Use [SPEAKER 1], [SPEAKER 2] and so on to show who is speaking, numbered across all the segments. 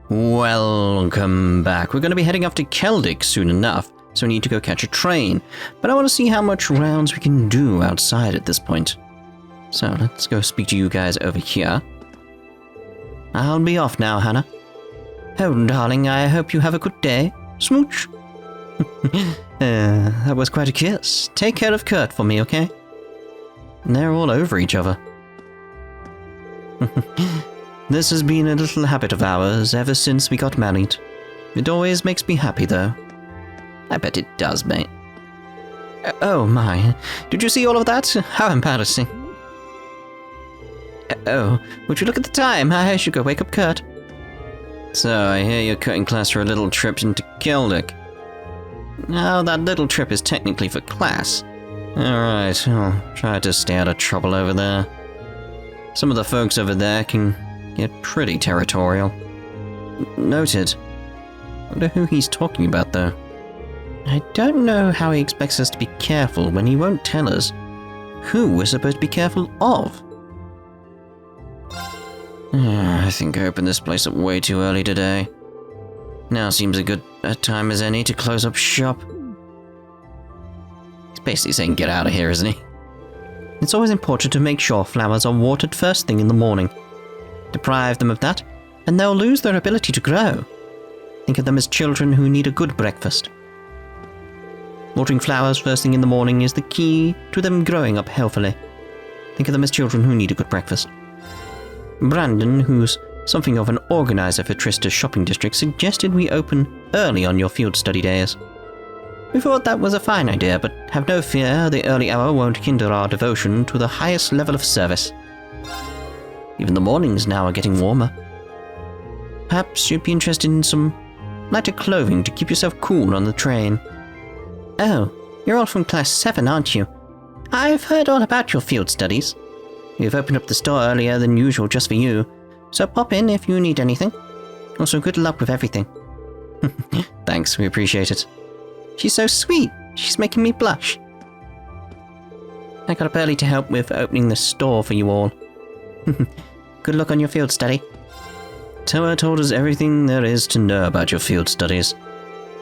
[SPEAKER 1] Welcome back. We're going to be heading off to Celdic soon enough, so we need to go catch a train. But I want to see how much rounds we can do outside at this point. So let's go speak to you guys over here. I'll be off now, Hannah. Oh, darling, I hope you have a good day. Smooch. That was quite a kiss. Take care of Kurt for me, okay? And they're all over each other. This has been a little habit of ours ever since we got married. It always makes me happy, though. I bet it does, mate. Oh my, did you see all of that? How embarrassing. Oh, would you look at the time? I should go wake up Kurt. So, I hear you're cutting class for a little trip into Celdic. Now, that little trip is technically for class. Alright, I'll try to stay out of trouble over there. Some of the folks over there can get pretty territorial. Noted. Wonder who he's talking about, though. I don't know how he expects us to be careful when he won't tell us who we're supposed to be careful of. I think I opened this place up way too early today. Now seems a good time as any to close up shop. He's basically saying get out of here, isn't he? It's always important to make sure flowers are watered first thing in the morning. Deprive them of that, and they'll lose their ability to grow. Think of them as children who need a good breakfast. Watering flowers first thing in the morning is the key to them growing up healthily. Think of them as children who need a good breakfast. Brandon, who's something of an organizer for Trista's shopping district, suggested we open early on your field study days. We thought that was a fine idea, but have no fear, the early hour won't hinder our devotion to the highest level of service. Even the mornings now are getting warmer. Perhaps you'd be interested in some lighter clothing to keep yourself cool on the train. Oh, you're all from Class 7, aren't you? I've heard all about your field studies. We've opened up the store earlier than usual just for you, so pop in if you need anything. Also, good luck with everything. Thanks, we appreciate it. She's so sweet. She's making me blush. I got up early to help with opening the store for you all. Good luck on your field study. Toa told us everything there is to know about your field studies.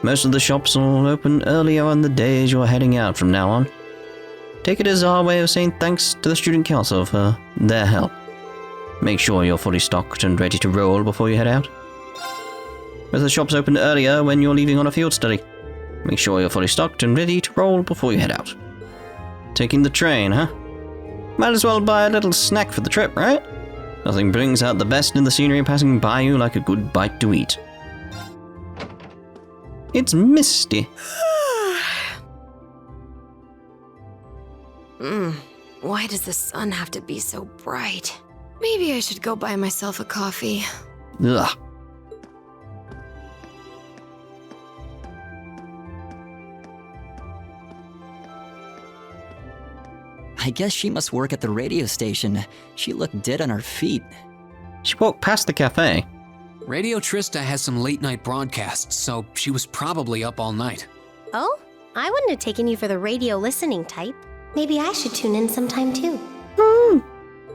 [SPEAKER 1] Most of the shops will open earlier on the days you're heading out from now on. Take it as our way of saying thanks to the student council for their help. Make sure you're fully stocked and ready to roll before you head out. As the shops open earlier when you're leaving on a field study, make sure you're fully stocked and ready to roll before you head out. Taking the train, huh? Might as well buy a little snack for the trip, right? Nothing brings out the best in the scenery passing by you like a good bite to eat. It's Misty.
[SPEAKER 2] Why does the sun have to be so bright? Maybe I should go buy myself a coffee.
[SPEAKER 1] Ugh.
[SPEAKER 3] I guess she must work at the radio station. She looked dead on her feet.
[SPEAKER 1] She walked past the cafe.
[SPEAKER 4] Radio Trista has some late-night broadcasts, so she was probably up all night.
[SPEAKER 5] Oh? I wouldn't have taken you for the radio listening type. Maybe I should tune in sometime too.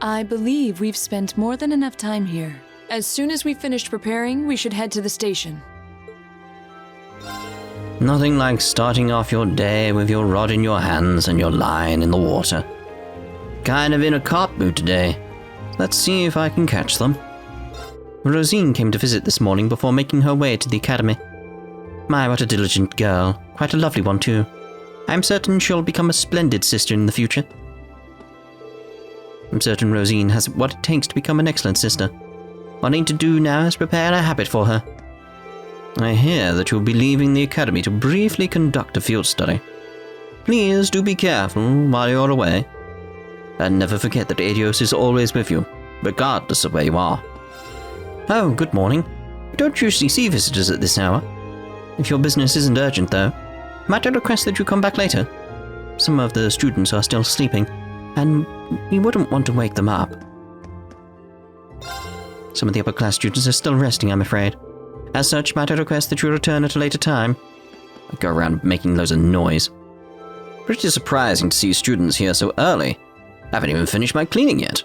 [SPEAKER 6] I believe we've spent more than enough time here. As soon as we finished preparing, we should head to the station.
[SPEAKER 1] Nothing like starting off your day with your rod in your hands and your line in the water. Kind of in a carp mood today. Let's see if I can catch them. Rosine came to visit this morning before making her way to the academy. My, what a diligent girl. Quite a lovely one, too. I'm certain she'll become a splendid sister in the future. I'm certain Rosine has what it takes to become an excellent sister. What I need to do now is prepare a habit for her. I hear that you'll be leaving the academy to briefly conduct a field study. Please do be careful while you're away. And never forget that Adios is always with you, regardless of where you are. Oh, good morning. We don't usually see visitors at this hour. If your business isn't urgent, though, might I request that you come back later? Some of the students are still sleeping, and we wouldn't want to wake them up. Some of the upper class students are still resting, I'm afraid. As such, might I request that you return at a later time? I go around making loads of noise. Pretty surprising to see students here so early. I haven't even finished my cleaning yet.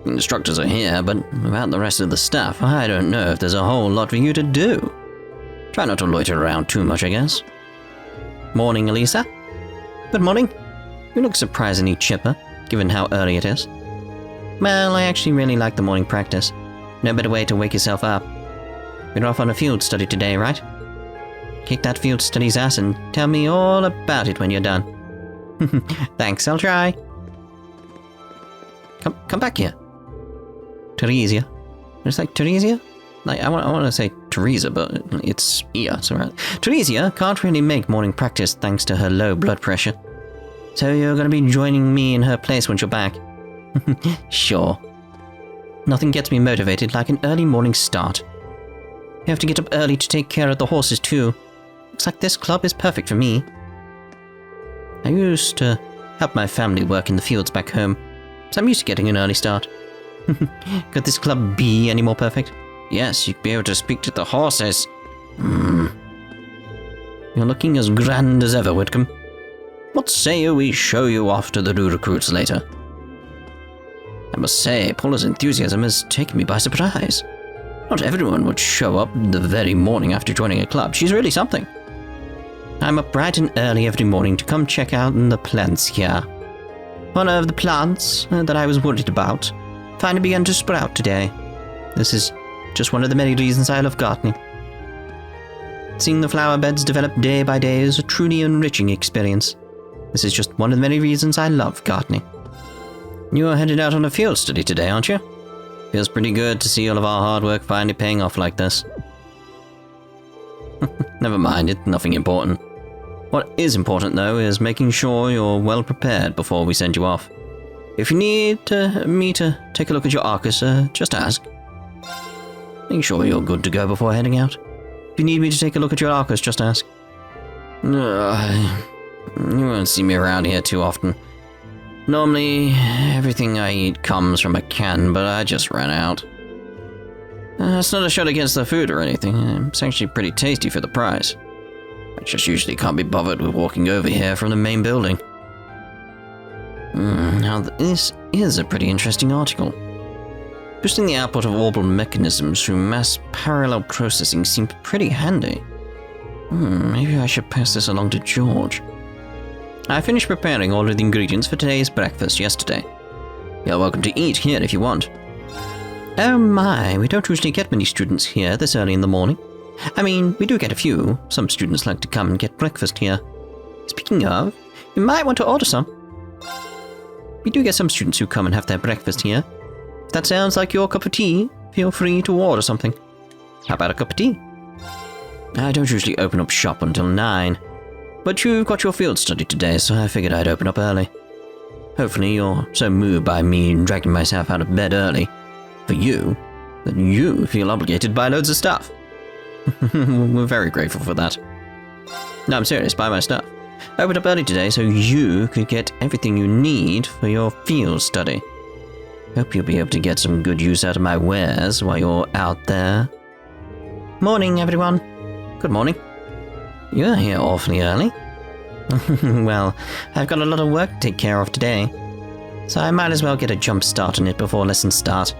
[SPEAKER 1] The instructors are here, but without the rest of the staff, I don't know if there's a whole lot for you to do. Try not to loiter around too much, I guess. Morning, Elisa. Good morning. You look surprisingly chipper, given how early it is. Well, I actually really like the morning practice. No better way to wake yourself up. We're off on a field study today, right? Kick that field study's ass and tell me all about it when you're done. Thanks, I'll try. Come back here. Theresia. It's like Theresia? Like, I want to say Teresa, but it's Ia, so right. Theresia can't really make morning practice thanks to her low blood pressure. So you're going to be joining me in her place when you're back. Sure. Nothing gets me motivated like an early morning start. You have to get up early to take care of the horses too. Looks like this club is perfect for me. I used to help my family work in the fields back home, so I'm used to getting an early start. Could this club be any more perfect? Yes, you'd be able to speak to the horses. You're looking as grand as ever, Whitcomb. What say we show you off to the new recruits later? I must say, Paula's enthusiasm has taken me by surprise. Not everyone would show up the very morning after joining a club. She's really something. I'm up bright and early every morning to come check out the plants here. One of the plants that I was worried about finally began to sprout today. This is just one of the many reasons I love gardening. Seeing the flower beds develop day by day is a truly enriching experience. This is just one of the many reasons I love gardening. You're headed out on a field study today, aren't you? Feels pretty good to see all of our hard work finally paying off like this. Never mind, it's nothing important. What is important, though, is making sure you're well prepared before we send you off. If you need me to take a look at your Arcus, just ask. Make sure you're good to go before heading out. If you need me to take a look at your Arcus, just ask. You won't see me around here too often. Normally, everything I eat comes from a can, but I just ran out. It's not a shot against the food or anything. It's actually pretty tasty for the price. I just usually can't be bothered with walking over here from the main building. Now, this is a pretty interesting article. Boosting the output of orbital mechanisms through mass parallel processing seemed pretty handy. Maybe I should pass this along to George. I finished preparing all of the ingredients for today's breakfast yesterday. You're welcome to eat here if you want. Oh my, we don't usually get many students here this early in the morning. I mean, we do get a few. Some students like to come and get breakfast here. Speaking of, you might want to order some. We do get some students who come and have their breakfast here. If that sounds like your cup of tea, feel free to order something. How about a cup of tea? I don't usually open up shop until 9. But you've got your field study today, so I figured I'd open up early. Hopefully you're so moved by me dragging myself out of bed early for you that you feel obligated to buy loads of stuff. We're very grateful for that. No, I'm serious, buy my stuff. I opened up early today so you could get everything you need for your field study. Hope you'll be able to get some good use out of my wares while you're out there. Morning, everyone. Good morning. You're here awfully early. Well, I've got a lot of work to take care of today, so I might as well get a jump start on it before lessons start.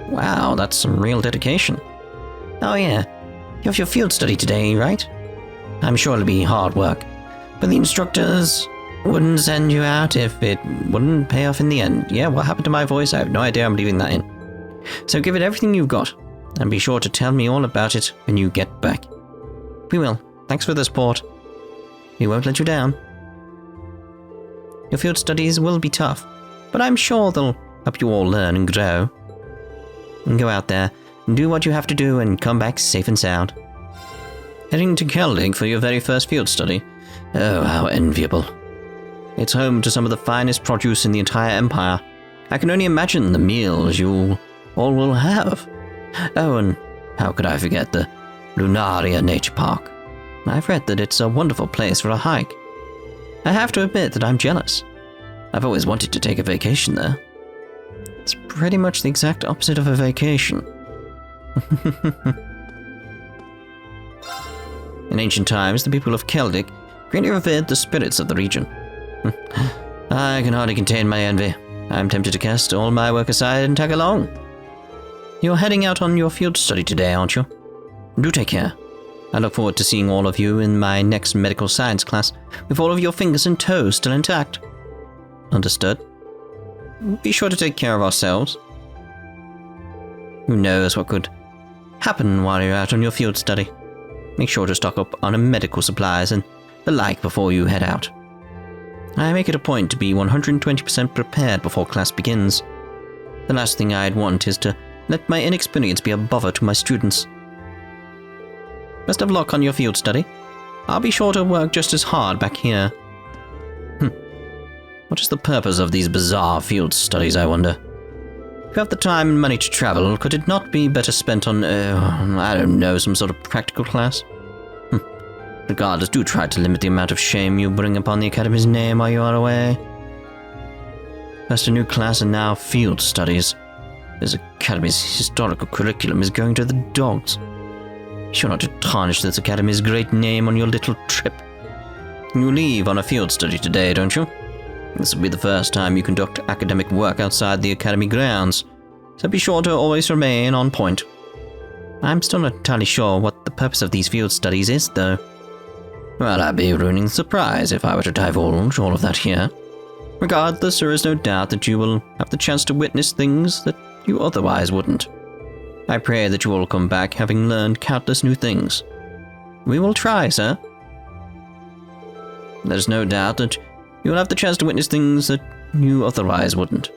[SPEAKER 1] Wow, that's some real dedication. Oh yeah, you have your field study today, right? I'm sure it'll be hard work, but the instructors wouldn't send you out if it wouldn't pay off in the end. Yeah, what happened to my voice? I have no idea. I'm leaving that in. So give it everything you've got, and be sure to tell me all about it when you get back. We will. Thanks for the support. We won't let you down. Your field studies will be tough, but I'm sure they'll help you all learn and grow. And go out there and do what you have to do and come back safe and sound. Heading to Celdic for your very first field study? Oh, how enviable. It's home to some of the finest produce in the entire empire. I can only imagine the meals you all will have. Oh, and how could I forget the Lunaria Nature Park? I've read that it's a wonderful place for a hike. I have to admit that I'm jealous. I've always wanted to take a vacation there. It's pretty much the exact opposite of a vacation. In ancient times, the people of Celdic greatly revered the spirits of the region. I can hardly contain my envy. I'm tempted to cast all my work aside and tag along. You're heading out on your field study today, aren't you? Do take care. I look forward to seeing all of you in my next medical science class, with all of your fingers and toes still intact. Understood. Be sure to take care of ourselves. Who knows what could happen while you're out on your field study. Make sure to stock up on medical supplies and the like before you head out. I make it a point to be 120% prepared before class begins. The last thing I'd want is to let my inexperience be a bother to my students. Best of luck on your field study. I'll be sure to work just as hard back here. What is the purpose of these bizarre field studies, I wonder? If you have the time and money to travel, could it not be better spent on, I don't know, some sort of practical class? Regardless, do try to limit the amount of shame you bring upon the Academy's name while you are away. First a new class and now field studies. This Academy's historical curriculum is going to the dogs. Be sure not to tarnish this Academy's great name on your little trip. You leave on a field study today, don't you? This will be the first time you conduct academic work outside the Academy grounds, so be sure to always remain on point. I'm still not entirely sure what the purpose of these field studies is, though. Well, I'd be ruining the surprise if I were to divulge all of that here. Regardless, there is no doubt that you will have the chance to witness things that you otherwise wouldn't. I pray that you will come back having learned countless new things. We will try, sir. There's no doubt that you will have the chance to witness things that you otherwise wouldn't.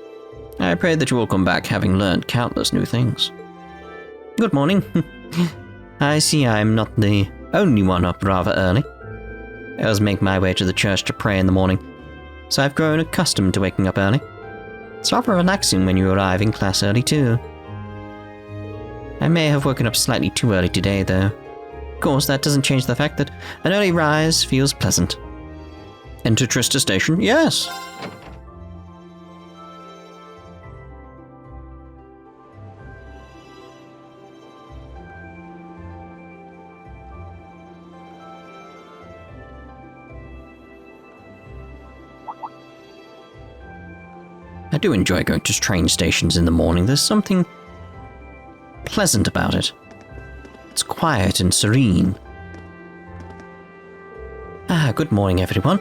[SPEAKER 1] I pray that you will come back having learned countless new things. Good morning. I see I'm not the only one up rather early. I always make my way to the church to pray in the morning, so I've grown accustomed to waking up early. It's rather relaxing when you arrive in class early too. I may have woken up slightly too early today, though. Of course, that doesn't change the fact that an early rise feels pleasant. Enter Trista Station? Yes! I do enjoy going to train stations in the morning. There's something pleasant about it. It's quiet and serene. Good morning, everyone.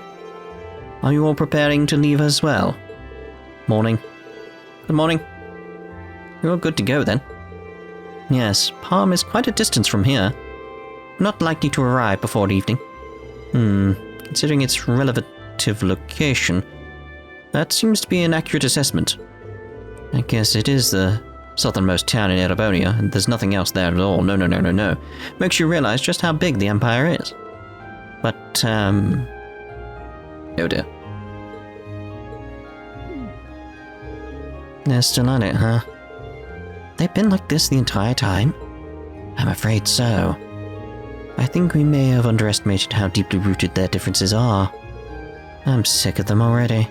[SPEAKER 1] Are you all preparing to leave as well? Morning. Good morning. You're all good to go then? Yes, Palm is quite a distance from here. Not likely to arrive before evening. Considering its relative location, that seems to be an accurate assessment. I guess it is the southernmost town in Erebonia, and there's nothing else there at all. No. Makes you realize just how big the Empire is. But, oh dear. They're still on it, huh? They've been like this the entire time? I'm afraid so. I think we may have underestimated how deeply rooted their differences are. I'm sick of them already.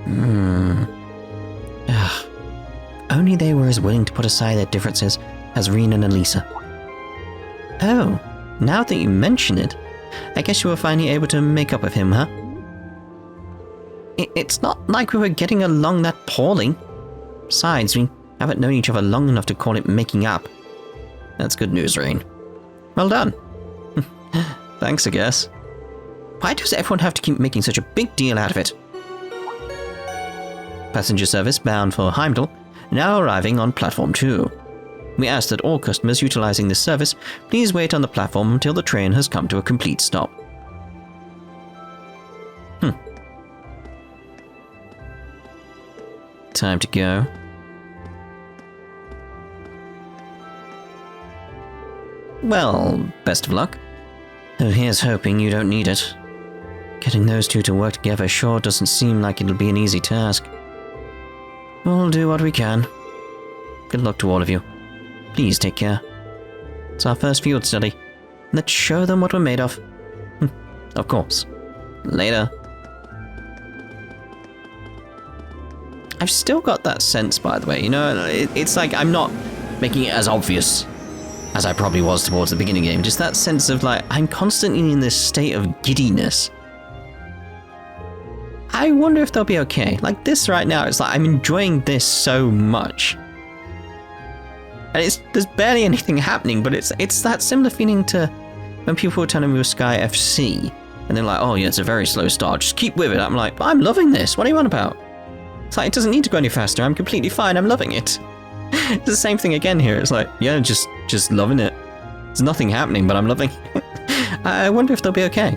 [SPEAKER 1] Ugh. Only they were as willing to put aside their differences as Reen and Elisa. Oh, now that you mention it, I guess you were finally able to make up with him, huh? It's not like we were getting along that poorly. Besides, we haven't known each other long enough to call it making up. That's good news, Reen. Well done. Thanks, I guess. Why does everyone have to keep making such a big deal out of it? Passenger service bound for Heimdall, now arriving on platform 2. We ask that all customers utilizing this service please wait on the platform until the train has come to a complete stop. Time to go. Well, best of luck. Though here's hoping you don't need it. Getting those two to work together sure doesn't seem like it'll be an easy task. We'll do what we can. Good luck to all of you. Please take care. It's our first field study. Let's show them what we're made of. Of course. Later. I've still got that sense, by the way, you know, it's like I'm not making it as obvious as I probably was towards the beginning of the game. Just that sense of like, I'm constantly in this state of giddiness. I wonder if they'll be okay. Like this right now, it's like I'm enjoying this so much. And there's barely anything happening, but it's that similar feeling to when people were telling me with Sky FC, and they're like, oh yeah, it's a very slow start, just keep with it. I'm like, I'm loving this, what are you on about? It's like, it doesn't need to go any faster, I'm completely fine, I'm loving it. It's the same thing again here, it's like, yeah, just loving it. There's nothing happening, but I'm loving it. I wonder if they'll be okay.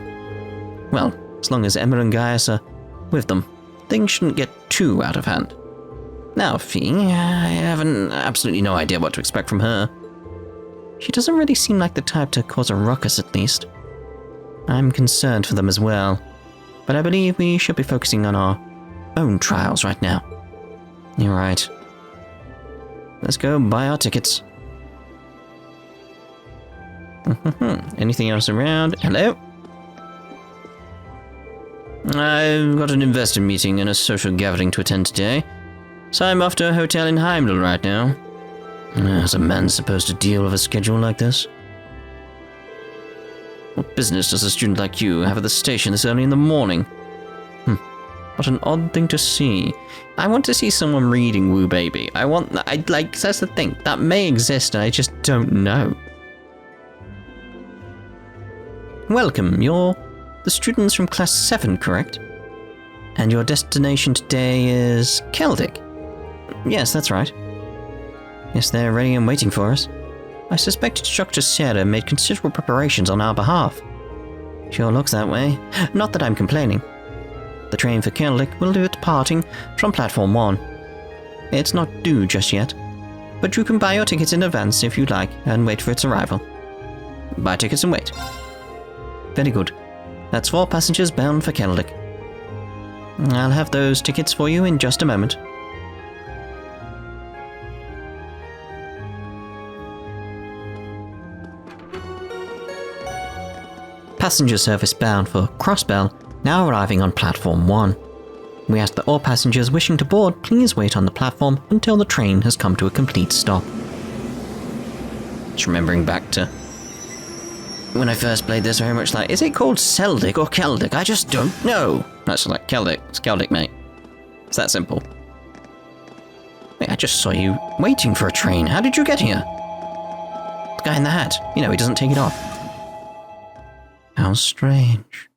[SPEAKER 1] Well, as long as Emma and Gaius are with them, things shouldn't get too out of hand. Now, Fee, I have absolutely no idea what to expect from her. She doesn't really seem like the type to cause a ruckus, at least. I'm concerned for them as well, but I believe we should be focusing on our own trials right now. You're right. Let's go buy our tickets. Anything else around? Hello? I've got an investor meeting and a social gathering to attend today, so I'm off to a hotel in Heimdall right now. How's a man supposed to deal with a schedule like this? What business does a student like you have at the station this early in the morning? What an odd thing to see. I want to see someone reading Woo Baby. That's the thing. That may exist and I just don't know. Welcome, you're the students from Class 7, correct? And your destination today is Celdic? Yes, that's right. Yes, they're ready and waiting for us. I suspect Instructor Sarah made considerable preparations on our behalf. Sure looks that way. Not that I'm complaining. The train for Celdic will be departing from Platform 1. It's not due just yet, but you can buy your tickets in advance if you'd like and wait for its arrival. Buy tickets and wait. Very good. That's 4 passengers bound for Celdic. I'll have those tickets for you in just a moment. Passenger service bound for Crossbell now arriving on Platform 1. We ask that all passengers wishing to board please wait on the platform until the train has come to a complete stop. Just remembering back to when I first played this, very much like, is it called Celdic or Celdic? I just don't know. That's like Celdic. It's Celdic, mate. It's that simple. Wait, I just saw you waiting for a train. How did you get here? The guy in the hat. You know, he doesn't take it off. How strange.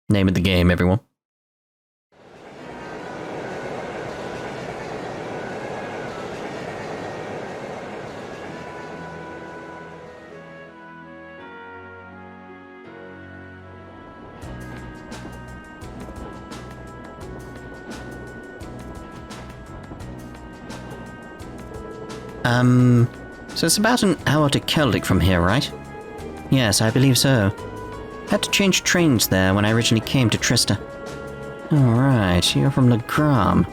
[SPEAKER 1] Name of the game, everyone. So it's about an hour to Celdic from here, right? Yes, I believe so. Had to change trains there when I originally came to Trista. Alright, you're from Legram.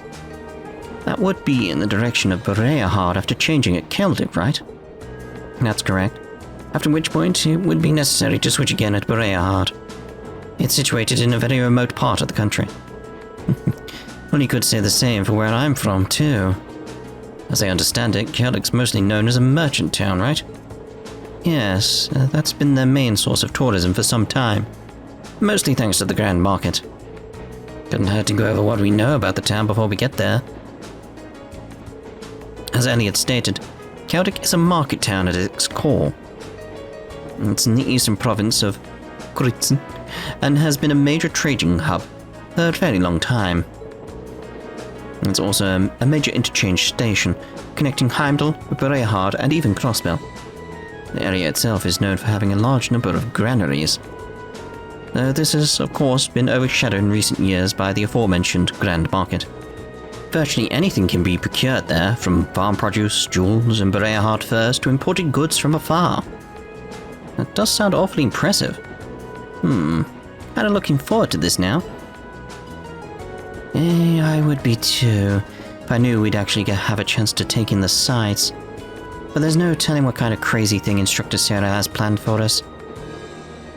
[SPEAKER 1] That would be in the direction of Bereahard after changing at Celdic, right? That's correct. After which point, it would be necessary to switch again at Bereahard. It's situated in a very remote part of the country. Well, you could say the same for where I'm from, too. As I understand it, Celdic's mostly known as a merchant town, right? Yes, that's been their main source of tourism for some time. Mostly thanks to the Grand Market. Couldn't hurt to go over what we know about the town before we get there. As Elliot stated, Celdic is a market town at its core. It's in the eastern province of Kuritzen, and has been a major trading hub for a very long time. It's also a major interchange station, connecting Heimdall, Bereahard, and even Crossbell. The area itself is known for having a large number of granaries. Though this has, of course, been overshadowed in recent years by the aforementioned Grand Market. Virtually anything can be procured there, from farm produce, jewels, and Bereahard furs to imported goods from afar. That does sound awfully impressive. Kinda looking forward to this now. I would be too, if I knew we'd actually have a chance to take in the sights. But there's no telling what kind of crazy thing Instructor Sarah has planned for us.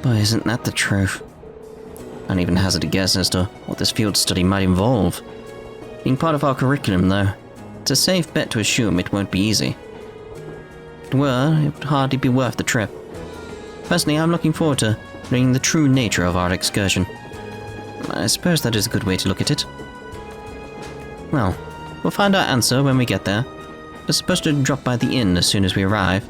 [SPEAKER 1] Boy, isn't that the truth. I don't even hazard a guess as to what this field study might involve. Being part of our curriculum, though, it's a safe bet to assume it won't be easy. If it were, it would hardly be worth the trip. Personally, I'm looking forward to learning the true nature of our excursion. I suppose that is a good way to look at it. Well, we'll find our answer when we get there. We're supposed to drop by the inn as soon as we arrive.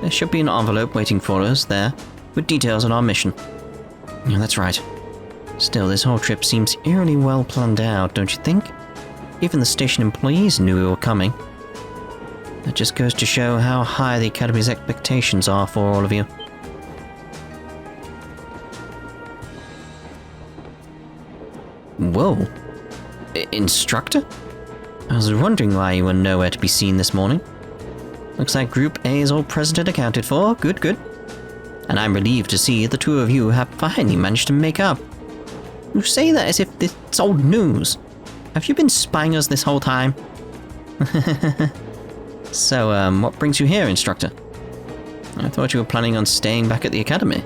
[SPEAKER 1] There should be an envelope waiting for us there, with details on our mission. Yeah, that's right. Still, this whole trip seems eerily well planned out, don't you think? Even the station employees knew we were coming. That just goes to show how high the Academy's expectations are for all of you. Whoa. Instructor? I was wondering why you were nowhere to be seen this morning. Looks like Group A is all present and accounted for. Good, good. And I'm relieved to see the two of you have finally managed to make up. You say that as if it's old news. Have you been spying us this whole time? So, what brings you here, Instructor? I thought you were planning on staying back at the Academy.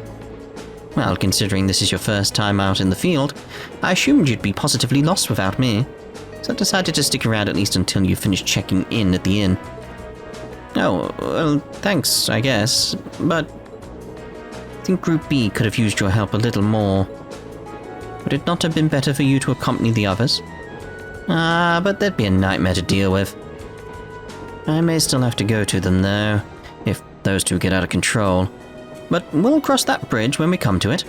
[SPEAKER 1] Well, considering this is your first time out in the field, I assumed you'd be positively lost without me. So I decided to stick around at least until you finished checking in at the inn. Oh, well, thanks, I guess, but I think Group B could have used your help a little more. Would it not have been better for you to accompany the others? But that'd be a nightmare to deal with. I may still have to go to them, though, if those two get out of control. But we'll cross that bridge when we come to it.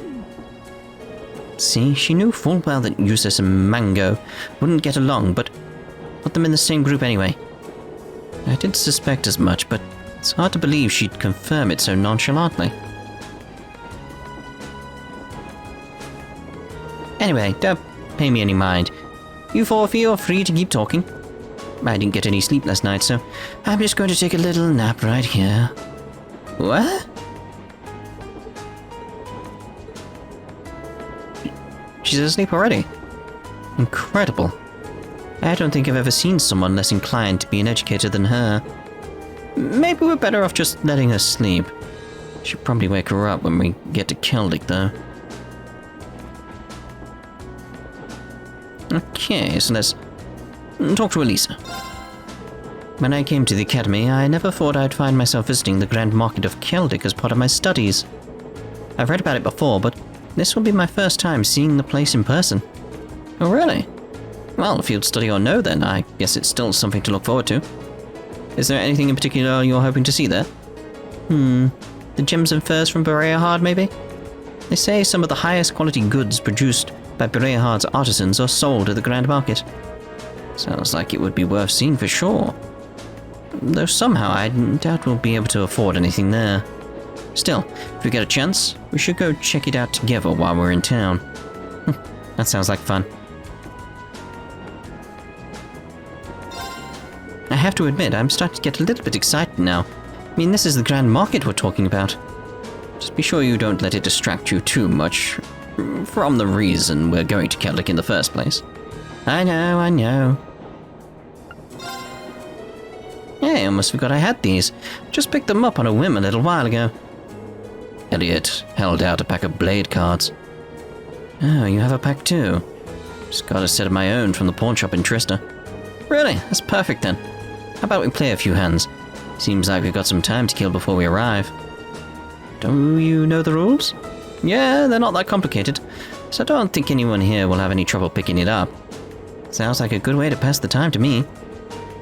[SPEAKER 1] See, she knew full well that Eustace and Mango wouldn't get along, but put them in the same group anyway. I did suspect as much, but it's hard to believe she'd confirm it so nonchalantly. Anyway, don't pay me any mind. You four feel free to keep talking. I didn't get any sleep last night, so I'm just going to take a little nap right here. What? She's asleep already. Incredible. I don't think I've ever seen someone less inclined to be an educator than her. Maybe we're better off just letting her sleep. Should probably wake her up when we get to Celdic, though. Okay, so let's talk to Elisa. When I came to the Academy, I never thought I'd find myself visiting the Grand Market of Celdic as part of my studies. I've read about it before, but this will be my first time seeing the place in person. Oh, really? Well, field study or no then, I guess it's still something to look forward to. Is there anything in particular you're hoping to see there? The gems and furs from Brehard, maybe? They say some of the highest quality goods produced by Brehard's artisans are sold at the Grand Market. Sounds like it would be worth seeing for sure. Though somehow I doubt we'll be able to afford anything there. Still, if we get a chance, we should go check it out together while we're in town. That sounds like fun. I have to admit, I'm starting to get a little bit excited now. I mean, this is the Grand Market we're talking about. Just be sure you don't let it distract you too much from the reason we're going to Celdic in the first place. I know. Hey, I almost forgot I had these. Just picked them up on a whim a little while ago. Elliot held out a pack of blade cards. Oh, you have a pack too. Just got a set of my own from the pawn shop in Trista. Really? That's perfect then. How about we play a few hands? Seems like we've got some time to kill before we arrive. Don't you know the rules? Yeah, they're not that complicated, so I don't think anyone here will have any trouble picking it up. Sounds like a good way to pass the time to me.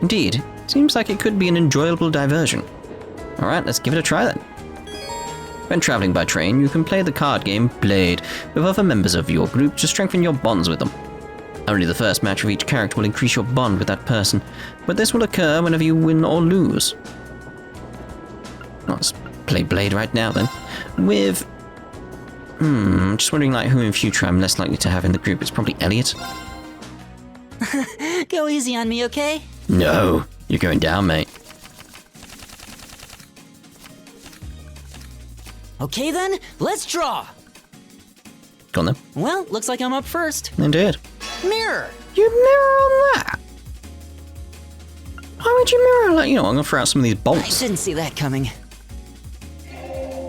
[SPEAKER 1] Indeed, seems like it could be an enjoyable diversion. Alright, let's give it a try then. When traveling by train, you can play the card game Blade with other members of your group to strengthen your bonds with them. Only the first match of each character will increase your bond with that person, but this will occur whenever you win or lose. Let's play Blade right now then. With... I'm just wondering like who in future I'm less likely to have in the group. It's probably Elliot.
[SPEAKER 3] Go easy on me, okay?
[SPEAKER 1] No, you're going down, mate.
[SPEAKER 3] Okay then, let's draw!
[SPEAKER 1] Go on then.
[SPEAKER 3] Well, looks like I'm up first.
[SPEAKER 1] Indeed.
[SPEAKER 3] Mirror!
[SPEAKER 1] You mirror on that? Why would you mirror like, I'm gonna throw out some of these
[SPEAKER 3] I
[SPEAKER 1] bolts.
[SPEAKER 3] didn't see that coming.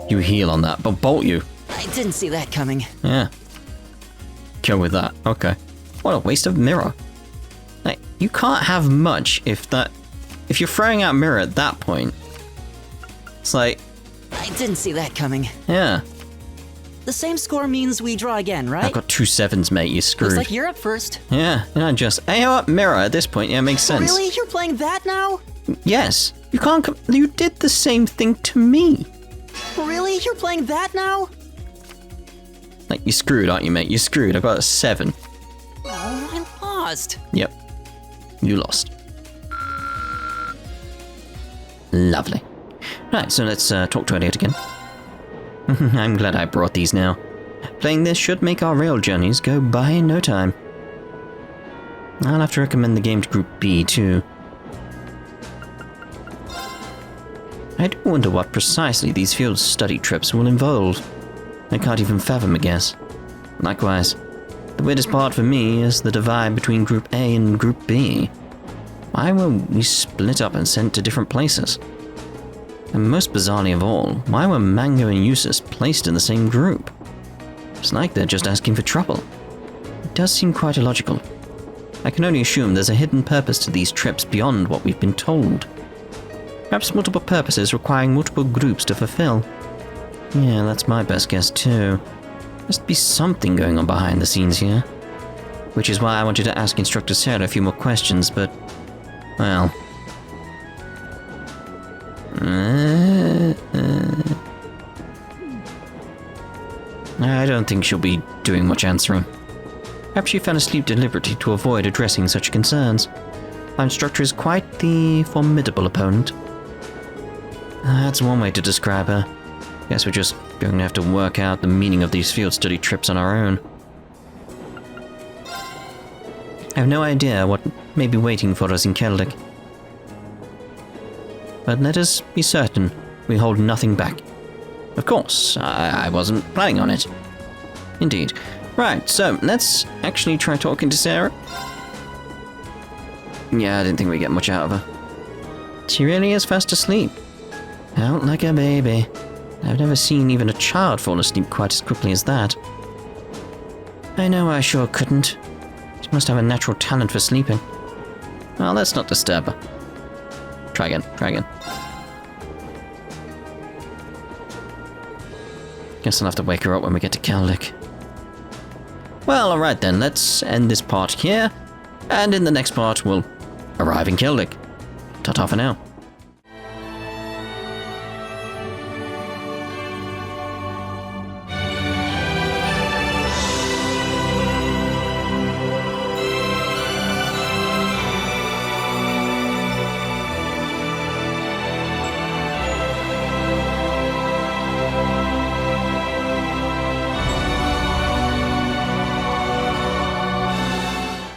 [SPEAKER 1] You heal on that, but bolt you.
[SPEAKER 3] I didn't see that coming.
[SPEAKER 1] Yeah. Go with that. Okay. What a waste of mirror. Like, you can't have much if you're throwing out mirror at that point. It's like...
[SPEAKER 3] I didn't see that coming.
[SPEAKER 1] Yeah.
[SPEAKER 3] The same score means we draw again, right?
[SPEAKER 1] I've got 2 sevens, mate. You're screwed.
[SPEAKER 3] Looks like you're up first.
[SPEAKER 1] Yeah, not just. Hey, you know what? Mirror at this point. Yeah, makes sense.
[SPEAKER 3] Really? You're playing that now?
[SPEAKER 1] Yes. You can't. You did the same thing to me.
[SPEAKER 3] Really? You're playing that now?
[SPEAKER 1] Like, you're screwed, aren't you, mate? You're screwed. I got a 7.
[SPEAKER 3] Oh, I lost.
[SPEAKER 1] Yep. You lost. Lovely. Right, so let's talk to Elliot again. I'm glad I brought these now. Playing this should make our rail journeys go by in no time. I'll have to recommend the game to Group B, too. I do wonder what precisely these field study trips will involve. I can't even fathom a guess. Likewise, the weirdest part for me is the divide between Group A and Group B. Why were we split up and sent to different places? And most bizarrely of all, why were Mango and Eustace placed in the same group? It's like they're just asking for trouble. It does seem quite illogical. I can only assume there's a hidden purpose to these trips beyond what we've been told. Perhaps multiple purposes requiring multiple groups to fulfill. Yeah, that's my best guess too. Must be something going on behind the scenes here. Which is why I wanted to ask Instructor Sarah a few more questions, but... well... I don't think she'll be doing much answering. Perhaps she fell asleep deliberately to avoid addressing such concerns. Our instructor is quite the formidable opponent. That's one way to describe her. Guess we're just going to have to work out the meaning of these field study trips on our own. I have no idea what may be waiting for us in Celdic. But let us be certain we hold nothing back. Of course, I wasn't planning on it. Indeed. Right, so let's actually try talking to Sarah. Yeah, I didn't think we'd get much out of her. She really is fast asleep. Out like a baby. I've never seen even a child fall asleep quite as quickly as that. I know I sure couldn't. She must have a natural talent for sleeping. Well, let's not disturb her. Try again, try again. Guess I'll have to wake her up when we get to Celdic. Well, alright then, let's end this part here. And in the next part, we'll arrive in Celdic. Ta-ta for now.